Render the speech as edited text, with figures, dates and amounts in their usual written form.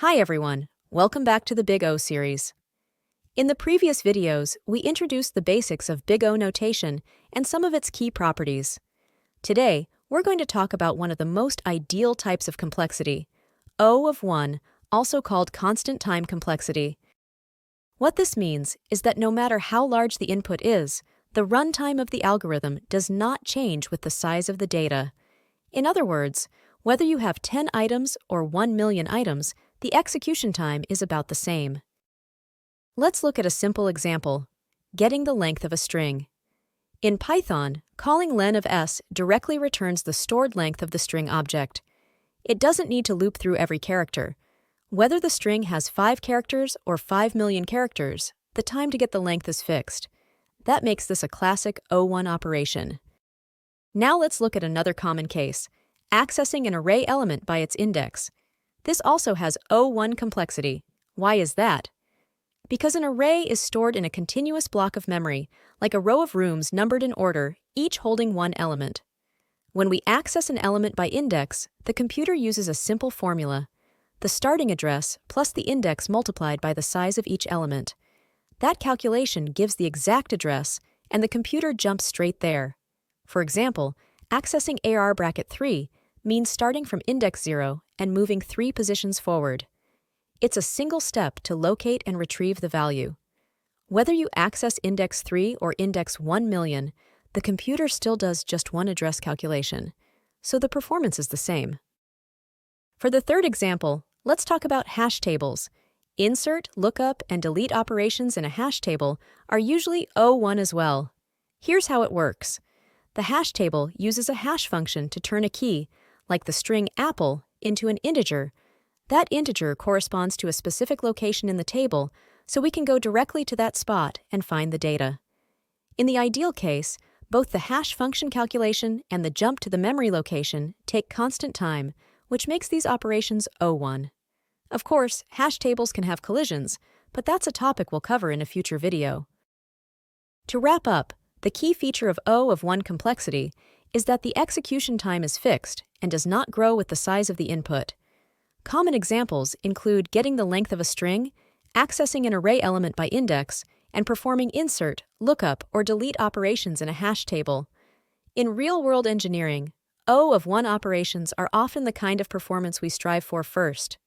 Hi everyone, welcome back to the Big O series. In the previous videos, we introduced the basics of Big O notation and some of its key properties. Today, we're going to talk about one of the most ideal types of complexity, O of 1, also called constant time complexity. What this means is that no matter how large the input is, the runtime of the algorithm does not change with the size of the data. In other words, whether you have 10 items or 1 million items, the execution time is about the same. Let's look at a simple example, getting the length of a string. In Python, calling len of s directly returns the stored length of the string object. It doesn't need to loop through every character. Whether the string has 5 characters or 5 million characters, the time to get the length is fixed. That makes this a classic O1 operation. Now let's look at another common case, accessing an array element by its index. This also has O1 complexity. Why is that? Because an array is stored in a continuous block of memory, like a row of rooms numbered in order, each holding one element. When we access an element by index, the computer uses a simple formula: the starting address plus the index multiplied by the size of each element. That calculation gives the exact address, and the computer jumps straight there. For example, accessing AR bracket 3 means starting from index 0 and moving 3 positions forward. It's a single step to locate and retrieve the value. Whether you access index 3 or index 1 million, the computer still does just one address calculation, so the performance is the same. For the third example, let's talk about hash tables. Insert, lookup, and delete operations in a hash table are usually O1 as well. Here's how it works. The hash table uses a hash function to turn a key, like the string apple, into an integer. That integer corresponds to a specific location in the table, so we can go directly to that spot and find the data. In the ideal case, both the hash function calculation and the jump to the memory location take constant time, which makes these operations O1. Of course, hash tables can have collisions, but that's a topic we'll cover in a future video. To wrap up, the key feature of O of 1 complexity is that the execution time is fixed and does not grow with the size of the input. Common examples include getting the length of a string, accessing an array element by index, and performing insert, lookup, or delete operations in a hash table. In real-world engineering, O of 1 operations are often the kind of performance we strive for first.